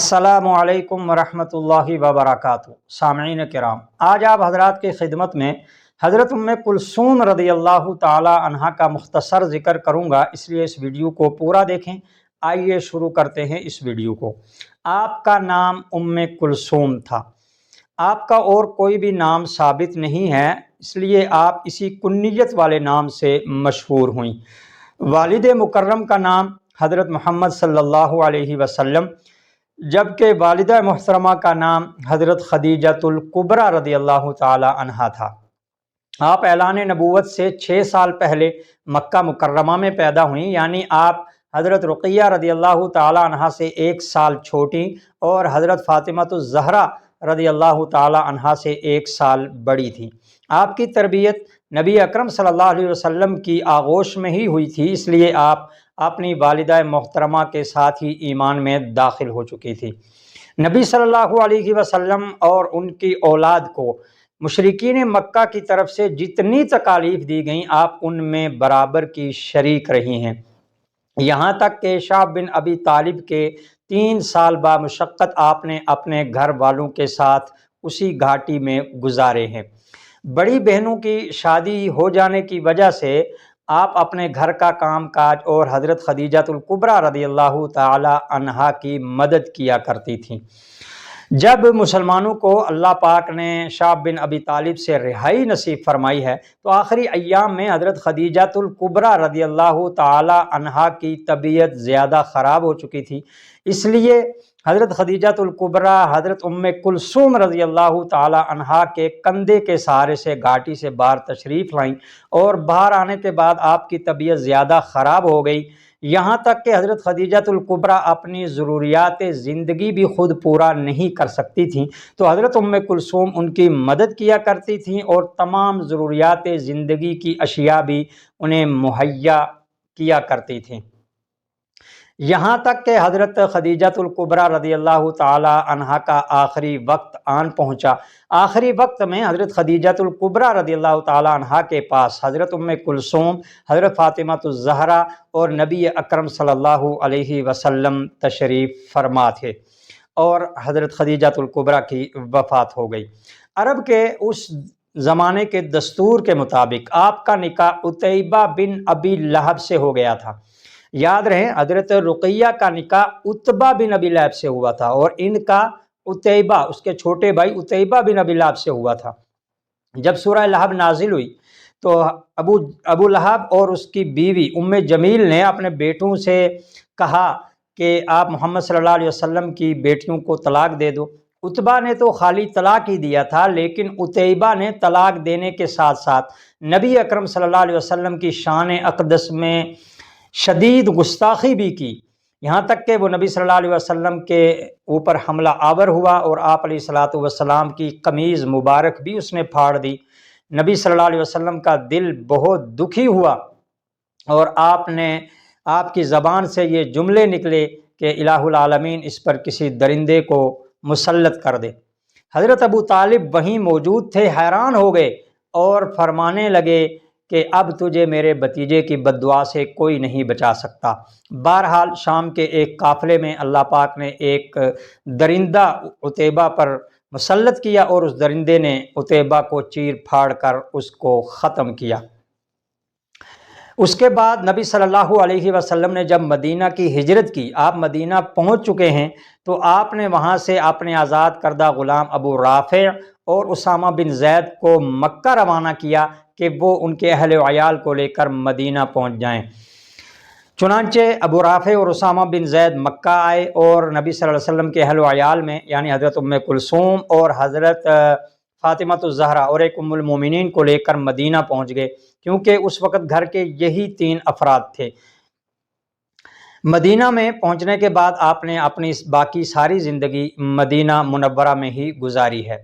السلام علیکم ورحمۃ اللہ وبرکاتہ۔ سامعین کرام، آج آپ حضرات کی خدمت میں حضرت ام کلثوم رضی اللہ تعالی عنہا کا مختصر ذکر کروں گا، اس لیے اس ویڈیو کو پورا دیکھیں۔ آئیے شروع کرتے ہیں اس ویڈیو کو۔ آپ کا نام ام کلثوم تھا، آپ کا اور کوئی بھی نام ثابت نہیں ہے، اس لیے آپ اسی کنیت والے نام سے مشہور ہوئیں۔ والد مکرم کا نام حضرت محمد صلی اللہ علیہ وسلم، جبکہ والدہ محترمہ کا نام حضرت خدیجۃ الکبریٰ رضی اللہ تعالی عنہا تھا۔ آپ اعلان نبوت سے 6 سال پہلے مکہ مکرمہ میں پیدا ہوئیں، یعنی آپ حضرت رقیہ رضی اللہ تعالی عنہا سے 1 سال چھوٹی اور حضرت فاطمہ الزہرا رضی اللہ تعالی عنہا سے 1 سال بڑی تھیں۔ آپ کی تربیت نبی اکرم صلی اللہ علیہ وسلم کی آغوش میں ہی ہوئی تھی، اس لیے آپ اپنی والدہ محترمہ کے ساتھ ہی ایمان میں داخل ہو چکی تھی۔ نبی صلی اللہ علیہ وسلم اور ان کی اولاد کو مشرکین مکہ کی طرف سے جتنی تکالیف دی گئیں، آپ ان میں برابر کی شریک رہی ہیں، یہاں تک کہ شعب بن ابی طالب کے 3 سال بامشقت آپ نے اپنے گھر والوں کے ساتھ اسی گھاٹی میں گزارے ہیں۔ بڑی بہنوں کی شادی ہو جانے کی وجہ سے آپ اپنے گھر کا کام کاج اور حضرت خدیجۃ الکبریٰ رضی اللہ تعالی عنہا کی مدد کیا کرتی تھیں۔ جب مسلمانوں کو اللہ پاک نے شعب بن ابی طالب سے رہائی نصیب فرمائی ہے تو آخری ایام میں حضرت خدیجۃ الکبریٰ رضی اللہ تعالی عنہا کی طبیعت زیادہ خراب ہو چکی تھی، اس لیے حضرت خدیجۃ الکبریٰ حضرت ام کلثوم رضی اللہ تعالی عنہا کے کندھے کے سہارے سے گھاٹی سے باہر تشریف لائیں، اور باہر آنے کے بعد آپ کی طبیعت زیادہ خراب ہو گئی، یہاں تک کہ حضرت خدیجۃ الکبریٰ اپنی ضروریات زندگی بھی خود پورا نہیں کر سکتی تھیں، تو حضرت ام کلثوم ان کی مدد کیا کرتی تھیں اور تمام ضروریات زندگی کی اشیاء بھی انہیں مہیا کیا کرتی تھیں، یہاں تک کہ حضرت خدیجۃ الکبریٰ رضی اللہ تعالی عنہا کا آخری وقت آن پہنچا۔ آخری وقت میں حضرت خدیجۃ الکبریٰ رضی اللہ تعالی عنہا کے پاس حضرت ام کلثوم، حضرت فاطمہ الزہرا اور نبی اکرم صلی اللہ علیہ وسلم تشریف فرما تھے، اور حضرت خدیجۃ الکبریٰ کی وفات ہو گئی۔ عرب کے اس زمانے کے دستور کے مطابق آپ کا نکاح عتیبہ بن ابی لہب سے ہو گیا تھا۔ یاد رہے، حضرت رقیہ کا نکاح عتبہ بن ابی لہب سے ہوا تھا، اور ان کا عتیبہ، اس کے چھوٹے بھائی عتیبہ بن ابی لہب سے ہوا تھا۔ جب سورہ لہب نازل ہوئی تو ابو لہب اور اس کی بیوی ام جمیل نے اپنے بیٹوں سے کہا کہ آپ محمد صلی اللہ علیہ وسلم کی بیٹیوں کو طلاق دے دو۔ عتبہ نے تو خالی طلاق ہی دیا تھا، لیکن عتیبہ نے طلاق دینے کے ساتھ ساتھ نبی اکرم صلی اللہ علیہ وسلم کی شان اقدس میں شدید گستاخی بھی کی، یہاں تک کہ وہ نبی صلی اللہ علیہ وسلم کے اوپر حملہ آور ہوا اور آپ علیہ الصلاۃ والسلام کی قمیض مبارک بھی اس نے پھاڑ دی۔ نبی صلی اللہ علیہ وسلم کا دل بہت دکھی ہوا، اور آپ کی زبان سے یہ جملے نکلے کہ الہ العالمین اس پر کسی درندے کو مسلط کر دے۔ حضرت ابو طالب وہیں موجود تھے، حیران ہو گئے اور فرمانے لگے کہ اب تجھے میرے بھتیجے کی بد دعا سے کوئی نہیں بچا سکتا۔ بہرحال شام کے ایک قافلے میں اللہ پاک نے ایک درندہ عتیبہ پر مسلط کیا، اور اس درندے نے عتیبہ کو چیر پھاڑ کر اس کو ختم کیا۔ اس کے بعد نبی صلی اللہ علیہ وسلم نے جب مدینہ کی ہجرت کی، آپ مدینہ پہنچ چکے ہیں، تو آپ نے وہاں سے اپنے آزاد کردہ غلام ابو رافع اور اسامہ بن زید کو مکہ روانہ کیا کہ وہ ان کے اہل و عیال کو لے کر مدینہ پہنچ جائیں۔ چنانچہ ابو رافع اور اسامہ بن زید مکہ آئے، اور نبی صلی اللہ علیہ وسلم کے اہل و عیال میں یعنی حضرت ام کلثوم اور حضرت فاطمہ الزہرا اور ایک ام المومنین کو لے کر مدینہ پہنچ گئے، کیونکہ اس وقت گھر کے یہی 3 افراد تھے۔ مدینہ میں پہنچنے کے بعد آپ نے اپنی باقی ساری زندگی مدینہ منورہ میں ہی گزاری ہے۔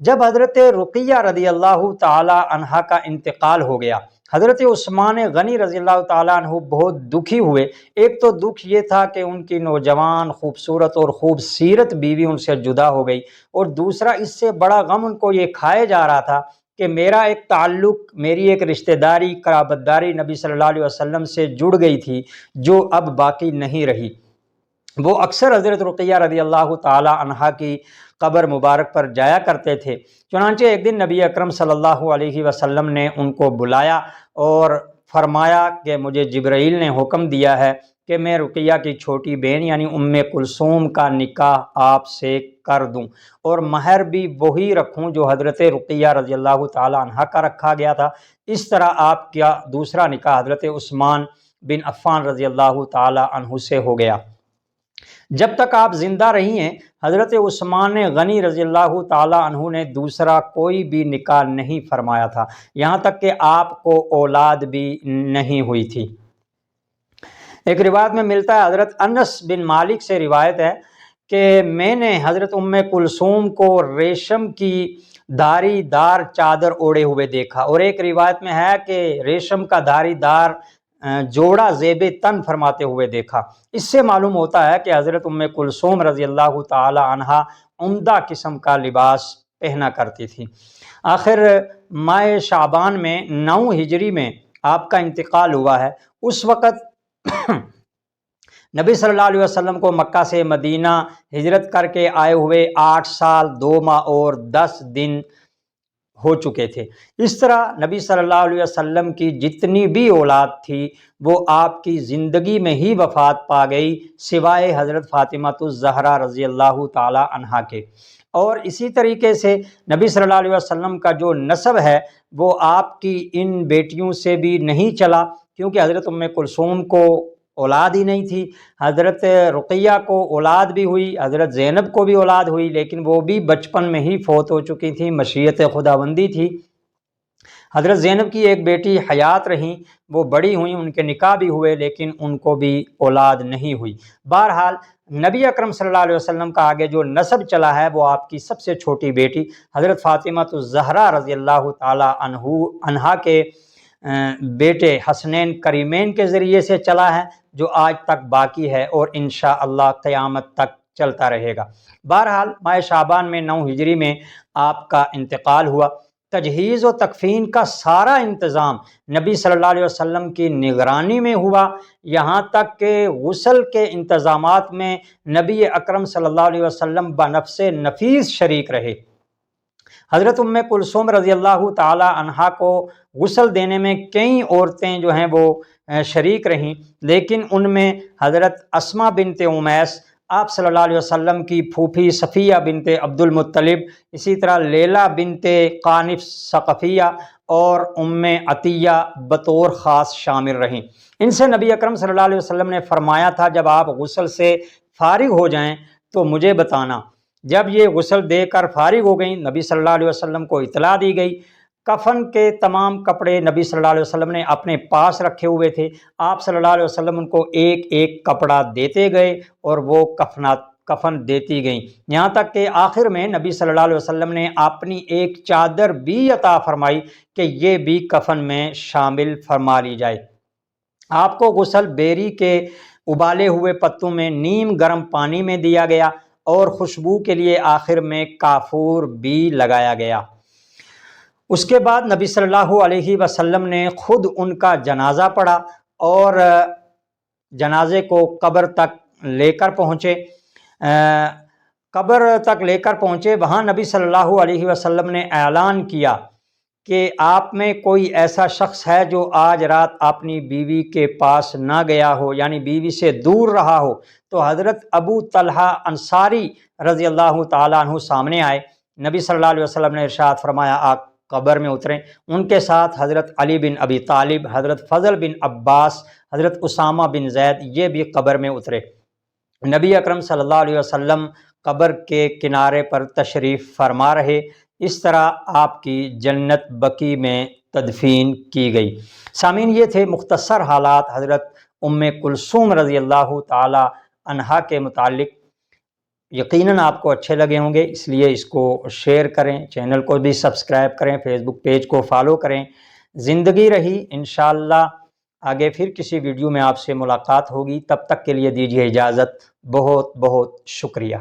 جب حضرت رقیہ رضی اللہ تعالی عنہا کا انتقال ہو گیا، حضرت عثمان غنی رضی اللہ تعالیٰ عنہ بہت دکھی ہوئے۔ ایک تو دکھ یہ تھا کہ ان کی نوجوان، خوبصورت اور خوب سیرت بیوی ان سے جدا ہو گئی، اور دوسرا اس سے بڑا غم ان کو یہ کھائے جا رہا تھا کہ میرا ایک تعلق، میری ایک رشتہ داری، قرابت داری نبی صلی اللہ علیہ وسلم سے جڑ گئی تھی، جو اب باقی نہیں رہی۔ وہ اکثر حضرت رقیہ رضی اللہ تعالی عنہا کی قبر مبارک پر جایا کرتے تھے۔ چنانچہ ایک دن نبی اکرم صلی اللہ علیہ وسلم نے ان کو بلایا اور فرمایا کہ مجھے جبرائیل نے حکم دیا ہے کہ میں رقیہ کی چھوٹی بہن یعنی ام کلثوم کا نکاح آپ سے کر دوں اور مہر بھی وہی رکھوں جو حضرت رقیہ رضی اللہ تعالی عنہا کا رکھا گیا تھا۔ اس طرح آپ کا دوسرا نکاح حضرت عثمان بن عفان رضی اللہ تعالی عنہ سے ہو گیا۔ جب تک آپ زندہ رہی ہیں حضرت عثمان غنی رضی اللہ تعالی عنہ نے دوسرا کوئی بھی نکاح نہیں فرمایا تھا، یہاں تک کہ آپ کو اولاد بھی نہیں ہوئی تھی۔ ایک روایت میں ملتا ہے، حضرت انس بن مالک سے روایت ہے کہ میں نے حضرت ام کلثوم کو ریشم کی دھاری دار چادر اوڑے ہوئے دیکھا، اور ایک روایت میں ہے کہ ریشم کا دھاری دار جوڑا زیب تن فرماتے ہوئے دیکھا۔ اس سے معلوم ہوتا ہے کہ حضرت ام کلثوم رضی اللہ تعالی عنہا عمدہ قسم کا لباس پہنا کرتی تھی۔ آخر ماہ شعبان میں 9 ہجری میں آپ کا انتقال ہوا ہے۔ اس وقت نبی صلی اللہ علیہ وسلم کو مکہ سے مدینہ ہجرت کر کے آئے ہوئے 8 سال 2 ماہ اور 10 دن ہو چکے تھے۔ اس طرح نبی صلی اللہ علیہ وسلم کی جتنی بھی اولاد تھی وہ آپ کی زندگی میں ہی وفات پا گئی، سوائے حضرت فاطمہ الزہرا رضی اللہ تعالی عنہا کے۔ اور اسی طریقے سے نبی صلی اللہ علیہ وسلم کا جو نسب ہے وہ آپ کی ان بیٹیوں سے بھی نہیں چلا، کیونکہ حضرت ام کلثوم کو اولاد ہی نہیں تھی، حضرت رقیہ کو اولاد بھی ہوئی، حضرت زینب کو بھی اولاد ہوئی، لیکن وہ بھی بچپن میں ہی فوت ہو چکی تھی، مشیت خداوندی تھی۔ حضرت زینب کی ایک بیٹی حیات رہیں، وہ بڑی ہوئیں، ان کے نکاح بھی ہوئے، لیکن ان کو بھی اولاد نہیں ہوئی۔ بہرحال نبی اکرم صلی اللہ علیہ وسلم کا آگے جو نسب چلا ہے وہ آپ کی سب سے چھوٹی بیٹی حضرت فاطمہ الزہرا رضی اللہ تعالی عنہا کے بیٹے حسنین کریمین کے ذریعے سے چلا ہے، جو آج تک باقی ہے اور انشاءاللہ قیامت تک چلتا رہے گا۔ بہرحال ماہ شعبان میں 9 ہجری میں آپ کا انتقال ہوا۔ تجہیز و تکفین کا سارا انتظام نبی صلی اللہ علیہ وسلم کی نگرانی میں ہوا، یہاں تک کہ غسل کے انتظامات میں نبی اکرم صلی اللہ علیہ وسلم بنفس نفیس شریک رہے۔ حضرت ام کلثوم رضی اللہ تعالی عنہا کو غسل دینے میں کئی عورتیں جو ہیں وہ شریک رہیں، لیکن ان میں حضرت اسما بنت امیس، آپ صلی اللہ علیہ وسلم کی پھوپھی صفیہ بنت عبد المطلب، اسی طرح لیلا بنت قانف ثقفیہ اور ام عطیہ بطور خاص شامل رہیں۔ ان سے نبی اکرم صلی اللہ علیہ وسلم نے فرمایا تھا جب آپ غسل سے فارغ ہو جائیں تو مجھے بتانا۔ جب یہ غسل دے کر فارغ ہو گئیں، نبی صلی اللہ علیہ وسلم کو اطلاع دی گئی۔ کفن کے تمام کپڑے نبی صلی اللہ علیہ وسلم نے اپنے پاس رکھے ہوئے تھے، آپ صلی اللہ علیہ وسلم ان کو ایک ایک کپڑا دیتے گئے اور وہ کفن دیتی گئیں، یہاں تک کہ آخر میں نبی صلی اللہ علیہ وسلم نے اپنی ایک چادر بھی عطا فرمائی کہ یہ بھی کفن میں شامل فرما لی جائے۔ آپ کو غسل بیری کے ابالے ہوئے پتوں میں نیم گرم پانی میں دیا گیا اور خوشبو کے لیے آخر میں کافور بھی لگایا گیا۔ اس کے بعد نبی صلی اللہ علیہ وسلم نے خود ان کا جنازہ پڑھا اور جنازے کو قبر تک لے کر پہنچے۔ وہاں نبی صلی اللہ علیہ وسلم نے اعلان کیا کہ آپ میں کوئی ایسا شخص ہے جو آج رات اپنی بیوی کے پاس نہ گیا ہو، یعنی بیوی سے دور رہا ہو، تو حضرت ابو طلحہ انصاری رضی اللہ تعالیٰ عنہ سامنے آئے۔ نبی صلی اللہ علیہ وسلم نے ارشاد فرمایا آپ قبر میں اتریں۔ ان کے ساتھ حضرت علی بن ابی طالب، حضرت فضل بن عباس، حضرت اسامہ بن زید، یہ بھی قبر میں اترے۔ نبی اکرم صلی اللہ علیہ وسلم قبر کے کنارے پر تشریف فرما رہے۔ اس طرح آپ کی جنت بقیع میں تدفین کی گئی۔ سامعین، یہ تھے مختصر حالات حضرت ام کلثوم رضی اللہ تعالی عنہا کے متعلق۔ یقیناً آپ کو اچھے لگے ہوں گے، اس لیے اس کو شیئر کریں، چینل کو بھی سبسکرائب کریں، فیس بک پیج کو فالو کریں۔ زندگی رہی انشاءاللہ آگے پھر کسی ویڈیو میں آپ سے ملاقات ہوگی، تب تک کے لیے دیجیے اجازت۔ بہت بہت شکریہ۔